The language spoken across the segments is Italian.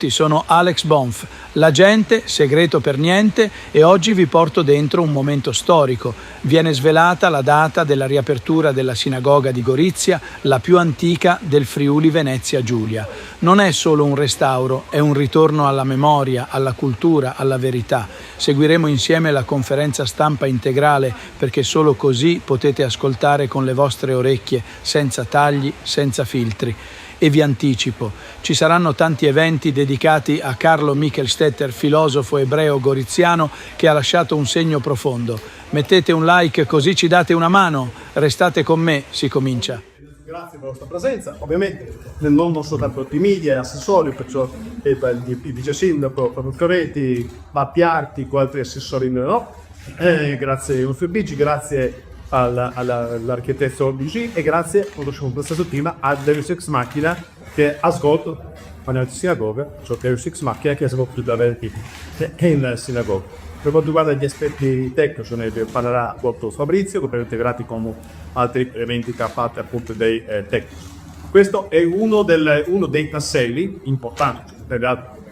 Sono Alex Bonf, l'agente segreto per niente, e oggi vi porto dentro un momento storico. Viene svelata la data della riapertura della sinagoga di Gorizia, la più antica del Friuli Venezia Giulia. Non è solo un restauro, è un ritorno alla memoria, alla cultura, alla verità. Seguiremo insieme la conferenza stampa integrale, perché solo così potete ascoltare con le vostre orecchie, senza tagli, senza filtri. E vi anticipo, ci saranno tanti eventi dedicati a Carlo Michelstetter, filosofo ebreo goriziano che ha lasciato un segno profondo. Mettete un like così ci date una mano. Restate con me, si comincia. Grazie per la vostra presenza, ovviamente non soltanto i media e assessori, perciò il vice sindaco, Fabio Coretti, Mappi Arti, con altri assessori no. Grazie UFBG, grazie all'architetto OBG e grazie, come ho pensato prima, a Deus Ex Machina che ha svolto nella sinagoga, cioè Deus Ex Machina che ha svolto da eventi in sinagoga. Per quanto riguarda gli aspetti tecnici ne parlerà molto Fabrizio, che integrati con altri elementi che ha fatto appunto dei tecnici. Questo è uno dei tasselli importanti,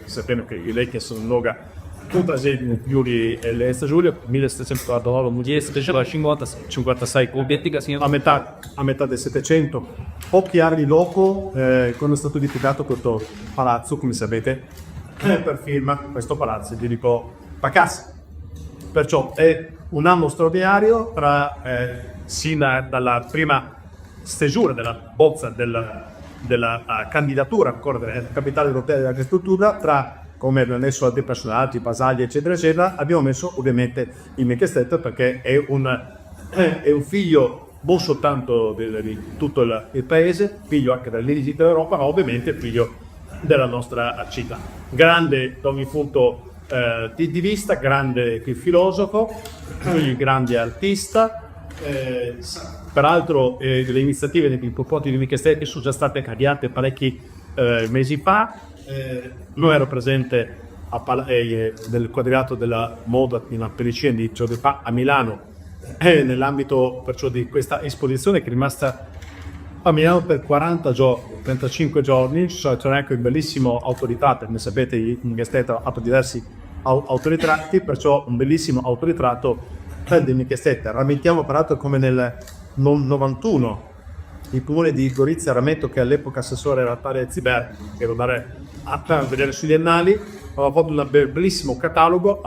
sappiamo che lei che sono Noga tutta in Friuli e l'Est Giulia, 1749, 1756 obiettivi a metà del 700, pochi anni dopo, quando è stato edificato questo palazzo, come sapete, per firma questo palazzo dedicò a casa. Perciò è un anno straordinario sin dalla prima stesura della bozza della candidatura ancora della capitale europea dell'agricoltura, tra come abbiamo messo altri personaggi, Basaglia, eccetera, eccetera. Abbiamo messo ovviamente il Michelstetter perché è un figlio non soltanto di tutto il paese, figlio anche dell'Elite d'Europa, ma ovviamente figlio della nostra città. Grande da ogni punto di vista, grande filosofo, grande artista. Peraltro le iniziative nei confronti di Michelstetter sono già state avviate parecchi mesi fa. Lui era presente nel quadrilato della moda in Appelicina di Ciodepà a Milano nell'ambito perciò di questa esposizione che è rimasta a Milano per 35 giorni. C'era anche un bellissimo autoritratto, come sapete Michelstetter ha fatto diversi autoritratti, perciò un bellissimo autoritratto di Michelstetter. Rammentiamo peraltro come nel 91 il comune di Gorizia, rametto che all'epoca assessore era tale Ziber, che devo andare a vedere sugli annali, aveva fatto un bellissimo catalogo,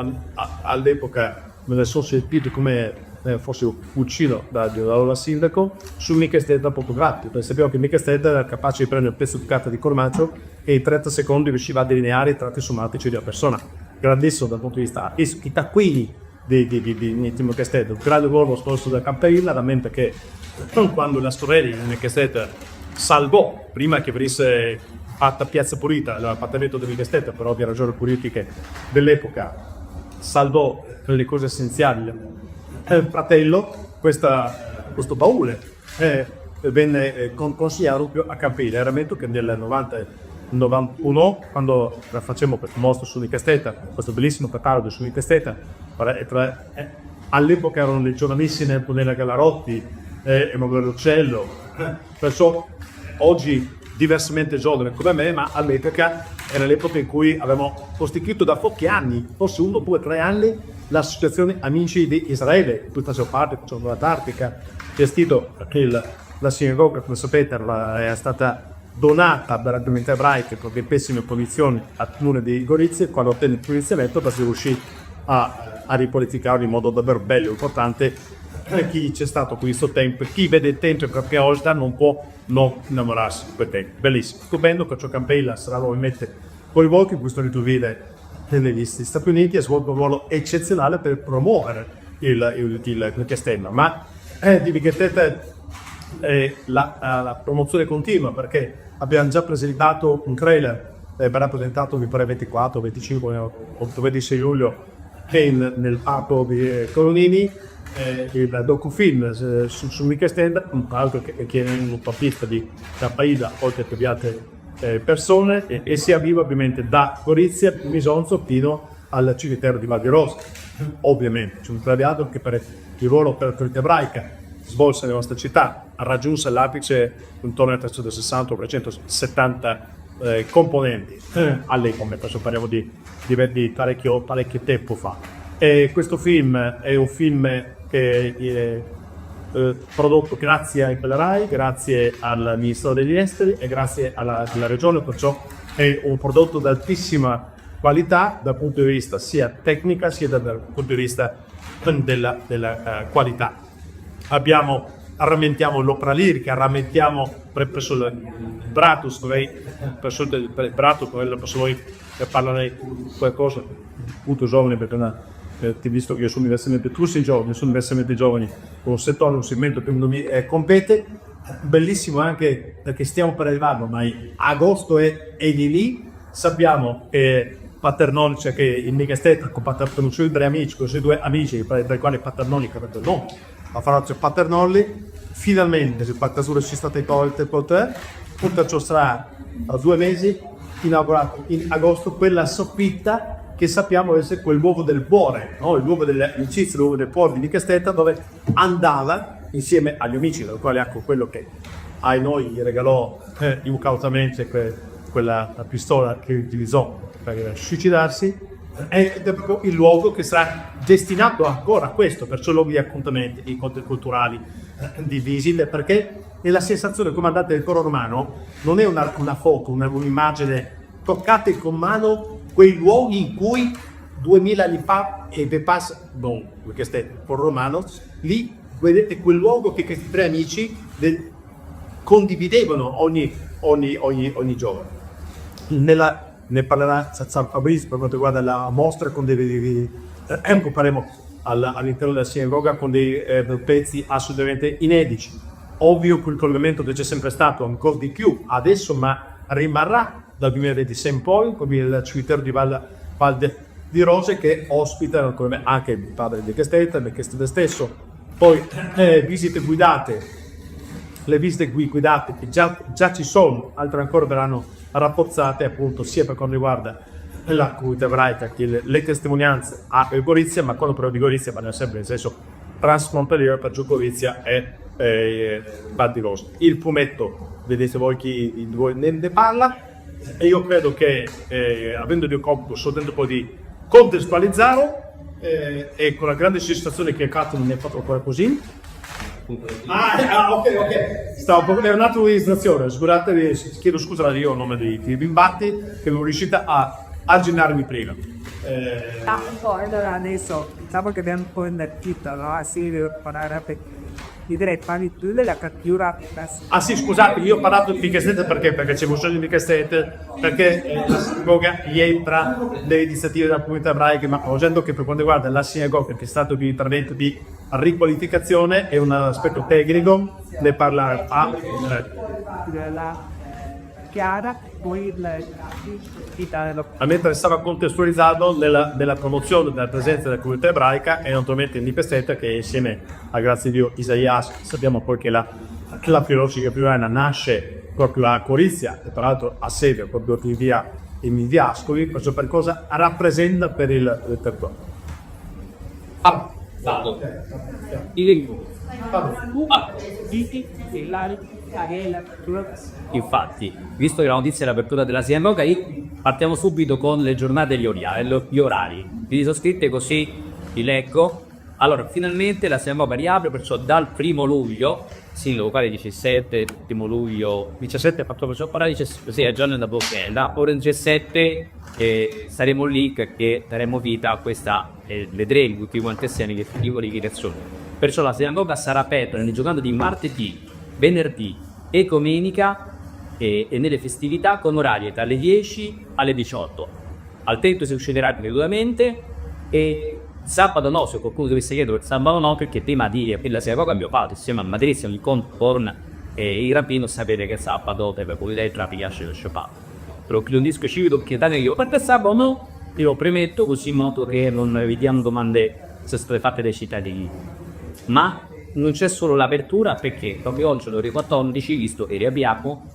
all'epoca me ne sono sentito come fosse Uccino dall'allora sindaco, su Michelstetter fotografo, perché sappiamo che Michelstetter era capace di prendere un pezzo di carta di formaggio e in 30 secondi riusciva a delineare i tratti somatici di una persona. Grandissimo dal punto di vista i taccuini di Michelstetter, un grande ruolo scorso da Campanella, rammenta che quando la sorella di Michelstetter salvò, prima che venisse fatta Piazza Pulita, l'appartamento di Michelstetter, per ovvie ragioni politiche dell'epoca, salvò le cose essenziali del fratello, questo baule venne consigliato proprio a Campiglia. Rammento che nel 91, quando facciamo questo mostro su Michelstetter, questo bellissimo catalogo su Michelstetter, all'epoca erano le giornalissime Antonella Gallarotti, Emanuele Uccello, perciò oggi diversamente giovane come me, ma all'epoca era l'epoca in cui avevamo costituito da pochi anni, forse 1, 2, 3 anni, l'associazione Amici di Israele, in tutta la sua parte, facendo l'Antartica, gestito la sinagoga, come sapete, è stata donata dalla comunità ebraica per le pessime condizioni al comune di Gorizia. Quando ottenne il finanziamento, si riuscì a ripoliticarlo in modo davvero bello e importante. Chi c'è stato questo tempo, chi vede il tempo perché Osda non può non innamorarsi di quel tempo. Bellissimo. Scopendo che Campella sarà nuovamente coinvolto in questo ritrovare negli Stati Uniti, ha svolto un ruolo eccezionale per promuovere il Michelstetter. Ma di Michelstetter la promozione continua, perché abbiamo già presentato un trailer, verrà presentato mi pare 24, 25, 26 luglio nel parco di Colonnini, il docufilm su Michelstetter, tra l'altro che è un papista di Campaida, oltre che di altre persone, e si arriva ovviamente da Gorizia, Misonzo, fino al cimitero di Val di Rosa. Ovviamente c'è un traviato che per il ruolo per l'autorità ebraica svolse nella nostra città raggiunse l'apice intorno al 360-370 componenti all'epoca, adesso parliamo di parecchio tempo fa. E questo film è un film che è prodotto grazie a Rai, grazie al Ministero degli Esteri e grazie alla Regione, perciò è un prodotto di altissima qualità dal punto di vista sia tecnica sia dal punto di vista della qualità. Rammentiamo l'opera lirica, rammentiamo presso il Bratus, presso il Bratus, presso voi che parlare qualcosa, appunto giovane, perché ti visto che io sono diversamente, tu sei giovane, sono diversamente giovani, con un settore, un segmento che non mi compete, bellissimo anche perché stiamo per arrivare, ma agosto è di lì, sappiamo che Paternoni, cioè che il Nicasteta con i due amici, con i due amici, tra i quali Paternoni, che ha detto no, a fare Paternoli, finalmente se Pattasura ci state tolte per te, tutto sarà a 2 mesi, inaugurato in agosto, quella soffitta che sappiamo essere quel luogo del cuore, no? Il luogo dell'amicizia, il luogo del cuore di Nicasteta, dove andava insieme agli amici, tra i quali anche quello che a noi gli regalò incautamente quella pistola che utilizzò per suicidarsi, è proprio il luogo che sarà destinato ancora a questo, perciò luoghi di appuntamenti, incontri culturali, di visite, perché è la sensazione, come andate del coro romano, non è una foto, un'immagine, toccate con mano quei luoghi in cui 2000 anni fa e vi passa, questo è il coro romano, lì vedete quel luogo che questi 3 amici condividevano ogni giorno. Ne parlerà San Fabrizio per quanto riguarda la mostra con faremo all'interno della sinagoga con dei pezzi assolutamente inediti. Ovvio che il collegamento c'è sempre stato, ancora di più adesso, ma rimarrà dal 2026 in poi, come il cimitero di Val di Rose, che ospita anche il padre di Nicasteta, Nicasteta stesso. Poi visite guidate, le visite guidate che già ci sono, altre ancora verranno rafforzate, appunto, sia per quanto riguarda la comunità ebraica che le testimonianze a Gorizia, ma quando parlo di Gorizia parliamo sempre nel senso transfrontaliero, per giù Gorizia e Val di Rose. Il fumetto, vedete voi chi ne parla, e io credo che avendo il compito soltanto un po' di contestualizzarlo e con la grande soddisfazione che Cato non è fatto ancora così. Ok. Stavo per un attimo di distrazione, scusate, chiedo scusa io a nome dei bimbatti che non riuscite a girarmi prima. Allora adesso diciamo che abbiamo un po' invertito, no? Así direi parli tu della cattura. Sì, scusate, io ho parlato di Nicasteta perché c'è bisogno di Nicasteta, perché la sinagoga rientra nelle iniziative della comunità ebraica, ma facendo che per quanto riguarda la sinagoga, che è stato un intervento di riqualificazione, è un aspetto tecnico, ne parla Chiara, poi a me interessava contestualizzato nella promozione della presenza della comunità ebraica e naturalmente in Nicasteta, che insieme a grazie a Dio Isaias, sappiamo poi che la filologica privana nasce proprio a Gorizia e tra l'altro ha sede proprio in via Ascoli, perciò per cosa rappresenta per il territorio. Infatti, visto che la notizia è l'apertura della sinagoga, partiamo subito con le giornate e gli orari. Vi sono scritte così, vi leggo. Allora, finalmente la sinagoga riapre, perciò dal 1 luglio, sì, locale 17, 1 luglio, 17, fatto perciò parlare, sì, è giorno dopo che da ora 17 saremo lì che daremo vita a questa, vedremo tutti quanti assieme che tipo di direzione. Perciò la sinagoga sarà aperta nelle giornate di martedì, venerdì e domenica e nelle festività con orari dalle 10 alle 18. Al tempio si uscirà gratuitamente e sabato no, se qualcuno dovesse chiedere il sabato no, perché prima di la sinagoga abbiamo fatto insieme a Madrid un incontro con il rabbino, sapere che sabato deve pulire il traffico lo Shabbat. Però che non disco civile chiedete io per sabato no, io lo premetto così in modo che non evitiamo domande se state fatte dai cittadini. Ma non c'è solo l'apertura, perché proprio oggi alle ore 14, visto che riabbiamo,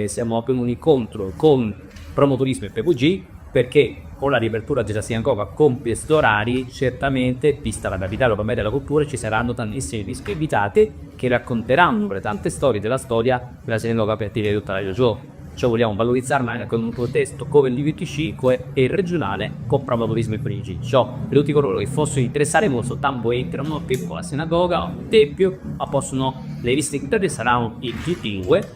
siamo appena un incontro con Promoturismo e PVG, perché con la riapertura della sinagoga con questi orari, certamente, vista la capitale europea della cultura, ci saranno tantissime invitate che racconteranno le tante storie della storia della sinagoga per dire tutta la giornata. cioè vogliamo valorizzarla anche con un contesto come il D25 e il regionale con proprio turismo e parigi. Ciò per tutti coloro che fossero interessati non soltanto entrano per la sinagoga o il tempio, ma possono, le visite saranno in G5,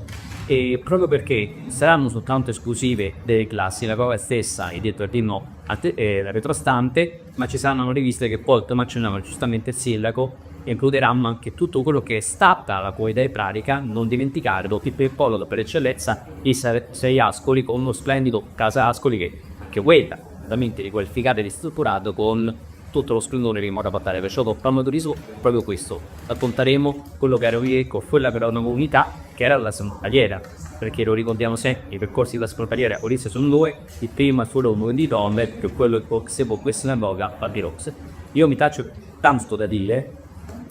e proprio perché saranno soltanto esclusive delle classi, la sinagoga stessa è dietro il giardino retrostante, ma ci saranno riviste che poi, come accennava giustamente il sindaco, includeranno anche tutto quello che è stata la qualità pratica, non dimenticarlo, il polo per eccellenza i 6 Ascoli, con uno splendido Casa Ascoli che quella, veramente riqualificata e ristrutturato con tutto lo splendore che vorrà portare. Perciò toccando turismo proprio questo, racconteremo quello che era quella che era una comunità che era la frontaliera, perché lo ricordiamo sempre, i percorsi della frontaliera Gorizia sono 2, il primo è solo uno di donne, che è quello che se può questa sinagoga a Birox. Io mi taccio tanto da dire,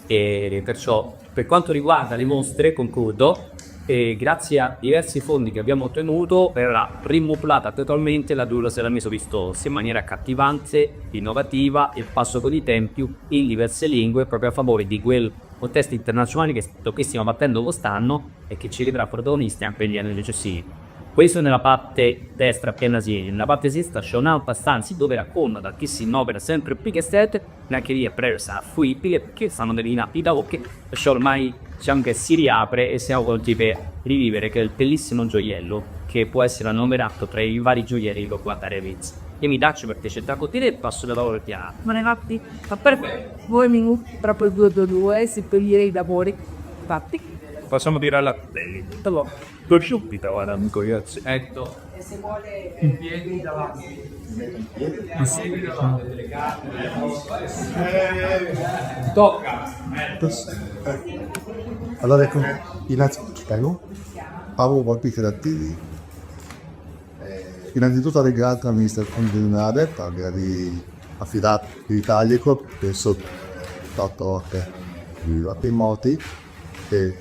e perciò per quanto riguarda le mostre concludo, grazie a diversi fondi che abbiamo ottenuto verrà rimodulata totalmente la Dura Seramiso Vistoso in maniera accattivante, innovativa, il passo con i tempi in diverse lingue, proprio a favore di quel contesto internazionale che stiamo battendo quest'anno e che ci vedrà protagonisti anche negli anni successivi. Questo nella parte destra appena siedi, nella parte sinistra c'è un'altra stanza dove racconta chi si innova sempre più che stette, anche lì è presa fruibile perché stanno delle inappi da occhi, perciò ormai diciamo che si riapre e siamo pronti per rivivere quel bellissimo gioiello che può essere annoverato tra i vari gioielli che può guardare Viz. Io mi taccio perché c'è da continuare e passo la parola a Ma ragazzi, per 2 minuti, proprio 2 si togliere i lavori fatti. Facciamo tirare la belli. Allora, per subito, guarda, amico, ragazzi. Ecco. E se vuole in piedi davanti. Tocca. Allora, ecco, innanzitutto, Paolo Volpi Creativi. Innanzitutto ringrazio il Ministero Comunale per avermi affidato l'Italico, penso stato i moti, e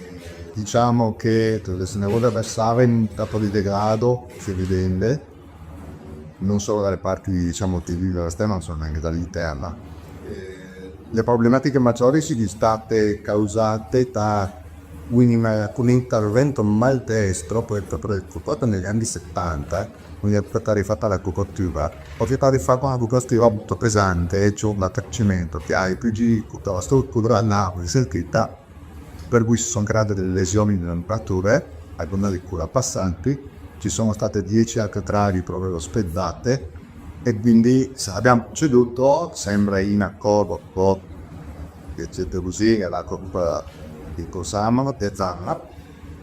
diciamo che se ne vuole versare in stato di degrado, si evidente, non solo dalle parti diciamo dell'esterno, ma sono anche dall'interno. Le problematiche maggiori sono state causate da un intervento maldestro preoccupato negli anni 70, quindi è stata rifatta la copertura. Ho cercato di fare una copertura molto pesante, cioè un attacciamento che ha i PG, tutta la struttura, Napoli, sentita, per cui si sono create delle lesioni nelle murature, alcune di cura passanti, ci sono state 10 architravi proprio spezzate, e quindi se abbiamo proceduto, sembra in accordo con la Coppa di Cosamano, di Zanna,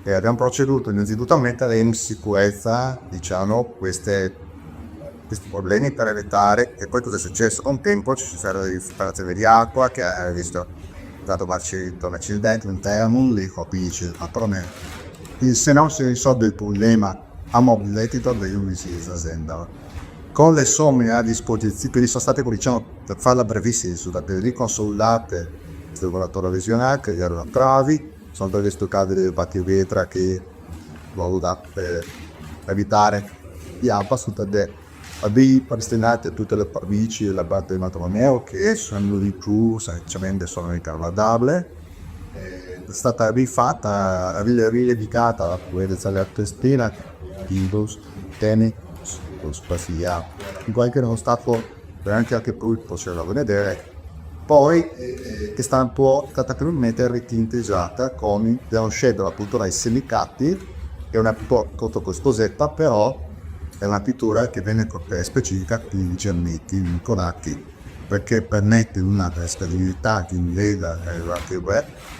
e abbiamo proceduto innanzitutto a mettere in sicurezza, diciamo, questi problemi per evitare. E poi cosa è successo? Con tempo ci sono state infiltrazioni di acqua che ha visto dato un accidente interno, lì capisce la promessa. Se non si risolve il problema a mobilità degli unici azienda. Con le somme a disposizione, quindi sono state, diciamo, per farla brevissima, sono state riconsolidate il regolatore visionale, che erano travi, sono state stoccate delle batteri vetra che volevano per evitare gli APA, sono state destinate a tutte le province della parte di Matromoneo che sono di più, semplicemente sono ricavabili. È stata rifatta, rieditata la coerenza della testina, Windows, Tennis, spaziale, in qualche non stato veramente anche poi possiamo vedere. Poi che sta un po' stata probabilmente ritinteggiata con abbiamo scelto appunto dai semicatti, che è una pittura molto costosetta, però è una pittura che viene specifica di Giannetti, Nicolatti, perché permette una stabilità che lega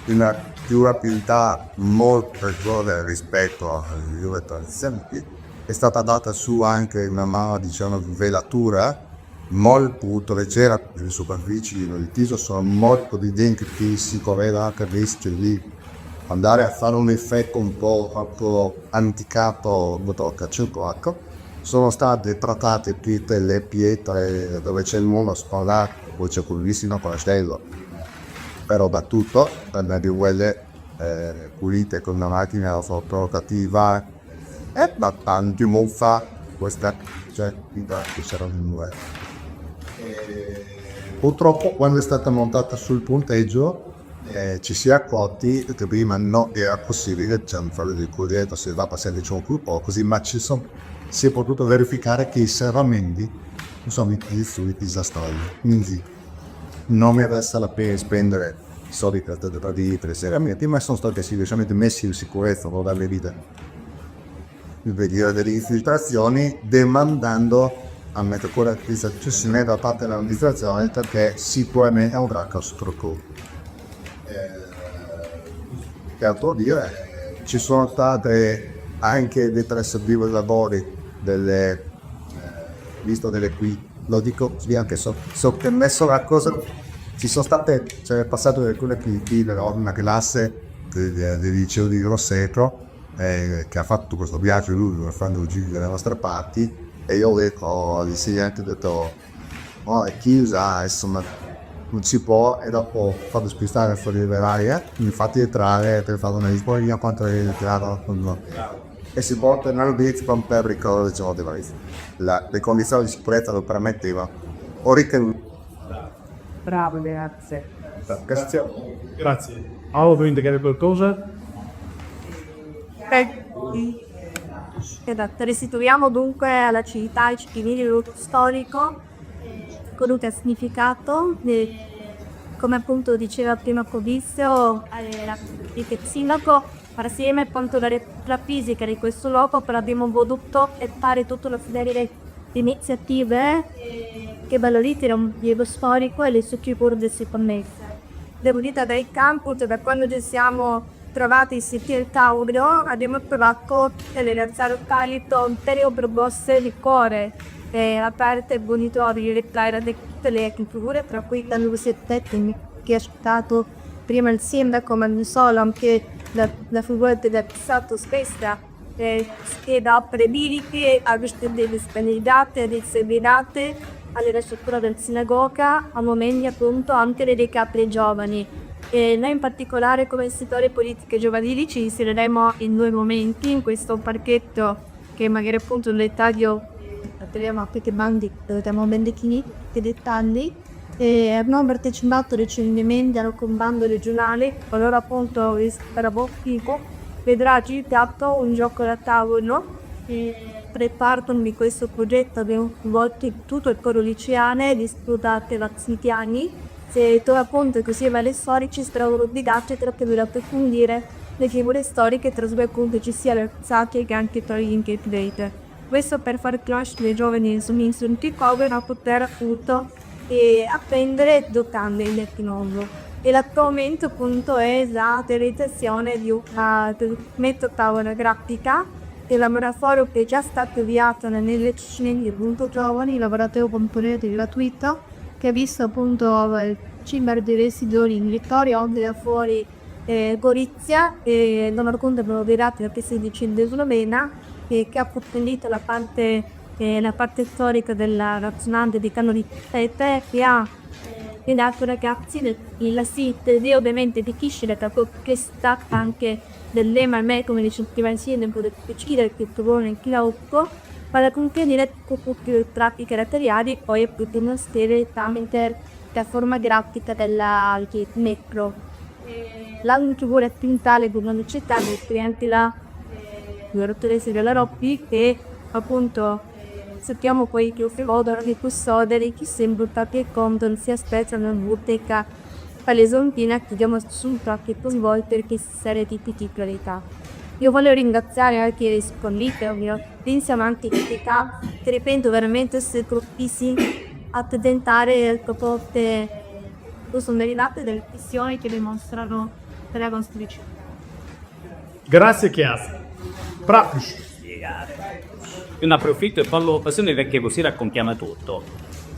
una durabilità molto maggiore rispetto alle pitture tradizionali. È stata data su anche una diciamo velatura molto leggera, le superfici del viso sono molto evidenti, che si correva anche il rischio di andare a fare un effetto un po' anticato cacciato. Sono state trattate tutte le pietre dove c'è il muro spalato, poi c'è quellissimo castello, però da tutto, di quelle pulite con una macchina fotografica e da tanti muffa questa che c'era nel muro. Purtroppo quando è stata montata sul punteggio ci si è accorti che prima non era possibile fare del corretto se va a passare un po' così, ma si è potuto verificare che i serramenti non sono stati disastrosi, quindi non mi resta la pena spendere soldi per i serramenti, ma sono stati semplicemente messi in sicurezza per darle vita, delle infiltrazioni, demandando a mettere correttamente da parte dell'amministrazione, perché sicuramente è un gran costo troppo. Che altro dire, ci sono state anche dei trasferimenti di lavori visto delle qui, lo dico anche so permesso la cosa, ci sono state, c'è passato alcune qui una classe del liceo di Grosseto che ha fatto questo viaggio lui per fare un giro dalle nostre parti, e io ho detto all'insegnante, ho detto è chiusa, insomma non si può, e dopo fatto spostare fuori dall'aria, infatti entrare per fare una risposta quanto è entrato e si può tornare all'inizio per ricordare le condizioni di sicurezza lo permettevano. Ho ritenuto. Bravo, grazie. Grazie. Paolo, vuoi indicare qualcosa? Esatto, restituiamo dunque alla civiltà e civili il luogo storico con un significato, come appunto diceva prima Codizio, il sindaco assieme appunto la fisica di questo luogo, però abbiamo voluto fare tutta una serie di iniziative che valorizzano il luogo storico e le sue figure connesse. Devo dire dai campus, da quando ci siamo trovati siti del Tauro, abbiamo provato nelle realtà locali tante proposte di cuore aperte bonitori di replare di tutte le figure, tra cui l'università che ha citato prima il sindaco, ma non solo, anche la figura del passato stessa, che da opere liriche a delle spendidate, delle seminate, alla struttura del sinagoga, a momenti appunto anche dedicati ai giovani. E noi in particolare come istitutori politiche giovanili ci inseriremo in 2 momenti in questo parchetto che magari appunto nell'etadio troviamo perché bandi abbiamo ben definiti i dettagli, e abbiamo partecipato recentemente a un bando regionale, allora appunto il Scarabocchico vedrà citato un gioco da tavolo per parte di questo progetto. Abbiamo coinvolto tutto il coro liceale disputato da anni, se dove appunto così le storici saranno obbligati a approfondire le figure storiche tra cui appunto ci sia l'Alzati che anche tra gli inchiedete. Questo per far crescere i giovani insulti come a poter appunto apprendere giocando in nuovo. E l'attualmente appunto è la realizzazione di una metodo tavola grafica del laboratorio che è già stato avviato nelle cine appunto giovani, il laboratorio componente gratuito che ha visto appunto il ciber dei residui in Vittoria, da fuori Gorizia, e non raccontano dei dati perché si dice in Slovenia, che ha approfondito la parte storica della razionante di Canoni Tete, che ha dato ragazzi la sintesi ovviamente di Kishinek, che sta anche dell'EMA me come dice prima insieme un po' di piccire che trovano in Chilaocco, ma da contenere più pratiche materiali poi è più di una serie tramite la forma grafica della macro. La figura pintale di una città dei clienti la dottoressa della Roppi, che appunto sappiamo poi che offrono di custodere che sembra che conto si aspetta una bottega palesontina che abbiamo assunto più volte perché si sarebbe di titolarità. Io voglio ringraziare anche i rispondenti, gli insegnanti che ripeto veramente se colpissimi a tentare le proposte sono derivate dalle missioni che dimostrano per la costruzione. Grazie Chiara. Pratici. Io ne approfitto e parlo l'occasione perché così raccontiamo tutto.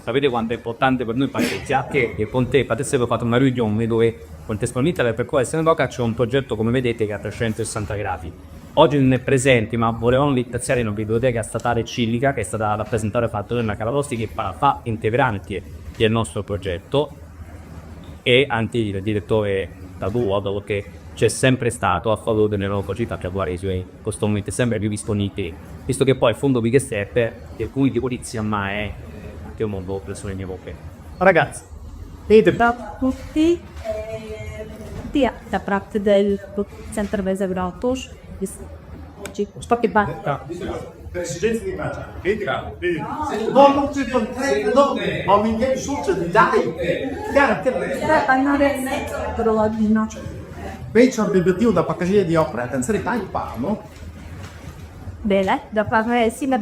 Sapete quanto è importante per noi parcheggiare e con te potessero fare una riunione dove contestualmente per percorrere Senoca c'è un progetto come vedete che ha 360 gradi. Oggi non è presente ma volevamo ringraziare la biblioteca statale civica che è stata rappresentata da Fattorina Calarosti che fa integrante del nostro progetto, e anche il direttore Tabuo che c'è sempre stato a favore delle loro città per guardare i suoi costantemente sempre più disponibili, visto che poi il fondo Big Step del comune di Polizia ma è anche un mondo persone in Europa. Ragazzi, Ciao a tutti, infatti da parte del Centro Mese Gratos, sto che basta. Presidenza di immagine. Non si no, ma mi viene successo, dai! Però no. Invece l'obiettivo da paccaglia di opera, attenzione, tanto parlo. Bene, da parte sia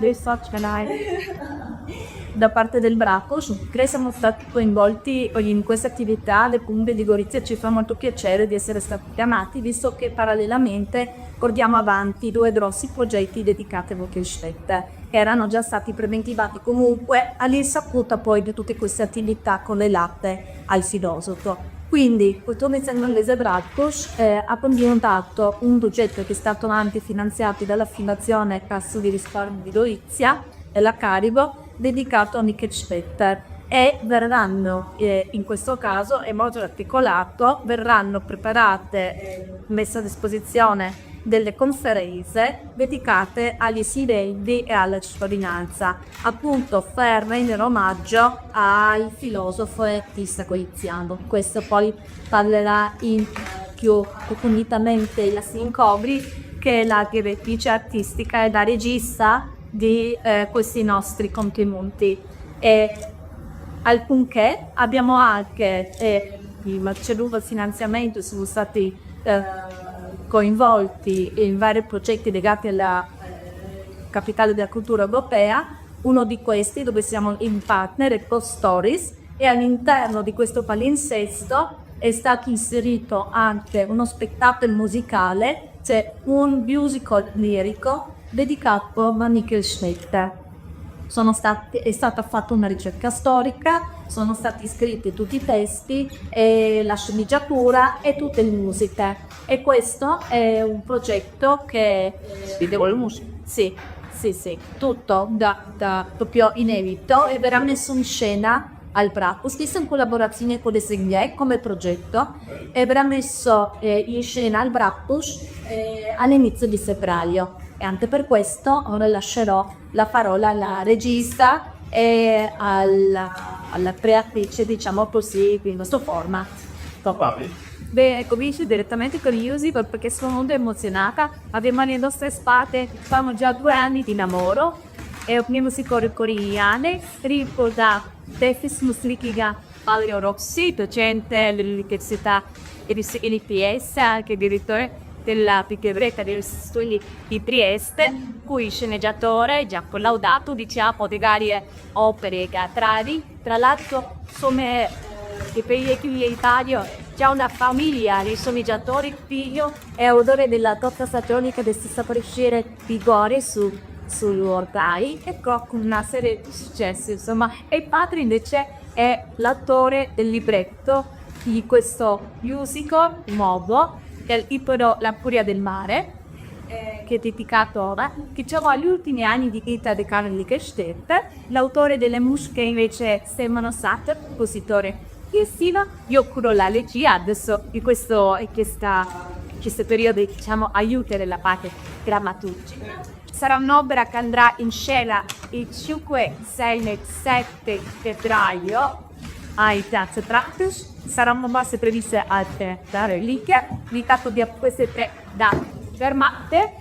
da parte del Bracos, siamo stati coinvolti in questa attività. Le Cumbe di Gorizia ci fa molto piacere di essere stati chiamati, visto che parallelamente portiamo avanti 2 grossi progetti dedicati a Vogelstedt, che erano già stati preventivati comunque all'insaputa poi di tutte queste attività correlate al filosofo. Quindi, come Centro Bracos ha presentato un progetto che è stato anche finanziato dalla Fondazione Cassa di Risparmio di Gorizia e la Caribo, dedicato a Nickel Spetter, e verranno, in questo caso è molto articolato, verranno preparate, messe a disposizione delle conferenze dedicate agli studenti e alla cittadinanza, appunto per rendere omaggio al filosofo e artista goiziano. Questo poi parlerà in più approfonditamente la Sincobri, che è la direttrice artistica e la regista di questi nostri contenuti. E alcunché abbiamo anche ceduto il finanziamento, sono stati coinvolti in vari progetti legati alla capitale della cultura europea. Uno di questi, dove siamo in partner, è Post Stories, e all'interno di questo palinsesto è stato inserito anche uno spettacolo musicale, cioè un musical lirico dedicato a Nickel Spetter. È stata fatta una ricerca storica, sono stati scritti tutti i testi, e la sceneggiatura e tutte le musiche. E questo è un progetto che sì, tutto da proprio inedito, e verrà messo in scena al Bracos, stesso in collaborazione con le Seglie come progetto, e verrà messo in scena al Bracos all'inizio di febbraio. E anche per questo ora lascerò la parola alla regista e alla creatrice, diciamo così, di questo format. Beh, comincio direttamente con Yusi perché sono molto emozionata. Abbiamo le nostre spalle, facciamo già 2 anni di lamoro e abbiamo sicuro coreane, ricorda Tefis Muslikiga Palio Rossi, docente dell'Università IPS, anche direttore della Picchebretta degli Studi di Trieste, cui sceneggiatore già collaudato, diciamo, di varie opere teatrali. Tra l'altro, come per l'Italia, c'è una famiglia di sceneggiatori, figlio e autore della doppia stagione che sta per uscire vigore sull'Ortai, e con una serie di successi, insomma. E il padre invece è l'attore del libretto di questo musical nuovo, del Ipero La Furia del Mare, che è dedicato ora, che trova agli ultimi anni di vita di Karl Lickestedt. L'autore delle musiche invece è Stefano Satter, compositore di Stiva. Io curo la regia adesso in questo periodo, diciamo, aiuto della parte drammaturgica. Sarà un'opera che andrà in scena il 5, 6 e 7 febbraio ai Teatro Pratus. Saranno mosse previste altre reliche, dedicato di queste 3 date fermate.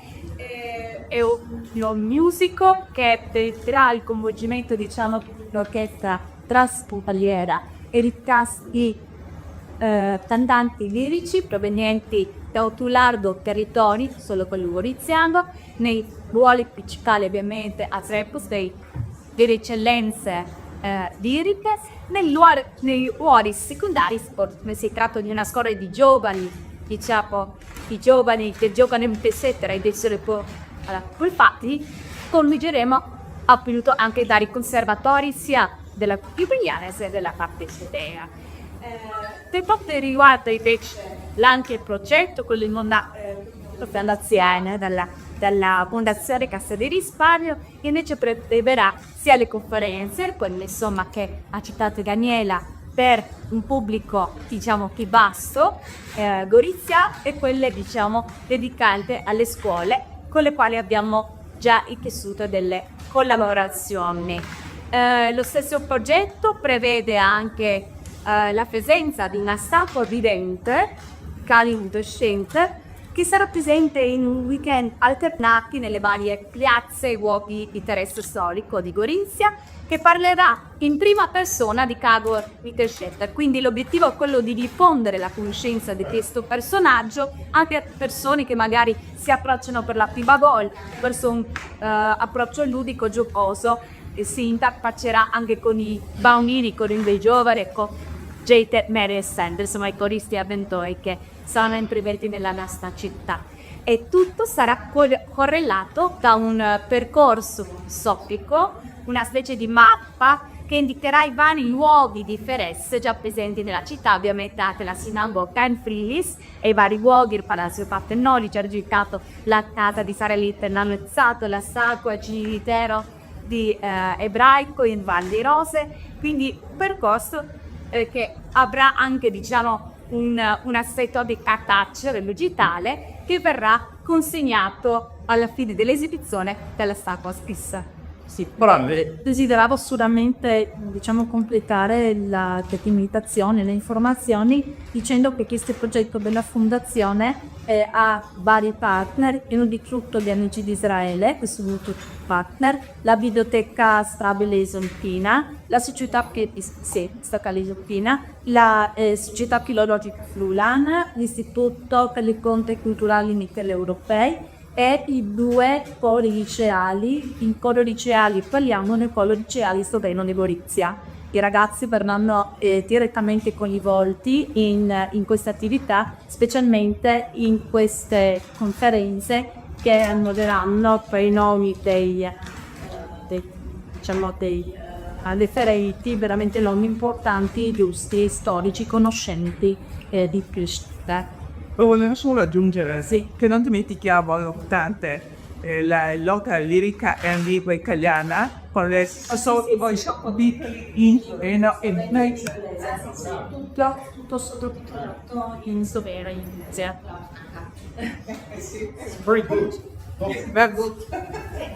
È un musical che permetterà il coinvolgimento, diciamo, dell'orchestra transfrontaliera e ricasti cantanti lirici provenienti da un largo territorio, solo quello goriziano, nei ruoli principali ovviamente a Trepus delle eccellenze liriche, nei ruoli secondari. Si tratta di una scuola di giovani, diciamo, i giovani che giocano in eccetera, ed essere poi infatti convinceremo appunto anche dai conservatori sia della Giuliana sia della parte Sedea. Per quanto riguarda invece anche il progetto, quello in fondazione della Fondazione Cassa di Risparmio, invece prevederà sia le conferenze, quelle insomma che ha citato Daniela, per un pubblico, diciamo, più basso, Gorizia, e quelle, diciamo, dedicate alle scuole con le quali abbiamo già intessuto delle collaborazioni. Lo stesso progetto prevede anche la presenza di una stampa vivente Calibro Center, che sarà presente in un weekend alternati nelle varie piazze e luoghi di interesse storico di Gorizia, che parlerà in prima persona di Cagor Mittelstädter. Quindi l'obiettivo è quello di diffondere la conoscenza di questo personaggio anche a persone che magari si approcciano per la prima volta verso un approccio ludico, giocoso, e si interfaccerà anche con i bambini, con i giovani, ecco, Jade, Mary e Sanders, insomma i coristi avventori che sono impresenti nella nostra città. E tutto sarà correlato da un percorso soffico, una specie di mappa che indicherà i vari luoghi di interesse già presenti nella città, ovviamente anche la sinagoga in Frilis e i vari luoghi, il Palazzo Partenone, il certificato, la casa di Sara Litternanezzato, la statua cimitero di ebraico in Val di Rose, quindi un percorso che avrà anche, diciamo, un assetto di cartaceo digitale che verrà consegnato alla fine dell'esibizione della statua stessa. Sì, però desideravo solamente, diciamo, completare la delimitazione, le informazioni, dicendo che questo progetto della fondazione ha vari partner, uno di tutto gli Amici di Israele, questo è un partner, la Biblioteca Strabile Esompina, la Società la Società Filologica Flulan, l'Istituto per le Conte Culturali Mitteleuropei e i due poli liceali, il polo liceali italiano e il polo liceali sloveno di Gorizia. I ragazzi verranno direttamente coinvolti in queste attività, specialmente in queste conferenze che annoveranno per i nomi dei referenti, veramente nomi importanti, giusti, storici, conoscenti di più città. Volevo solo aggiungere che non dimentichiamo l'importante, la lotta lirica e lingua italiana con le associazioni in sloveno e Tutto sottotitolato in sloveno e in inizia.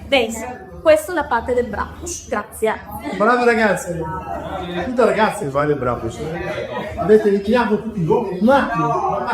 Bene, questa è la parte del Brabus, grazie. Bravo ragazzi, tutte ragazze fate il bravo. Avete richiamato tutti i uomini, un attimo.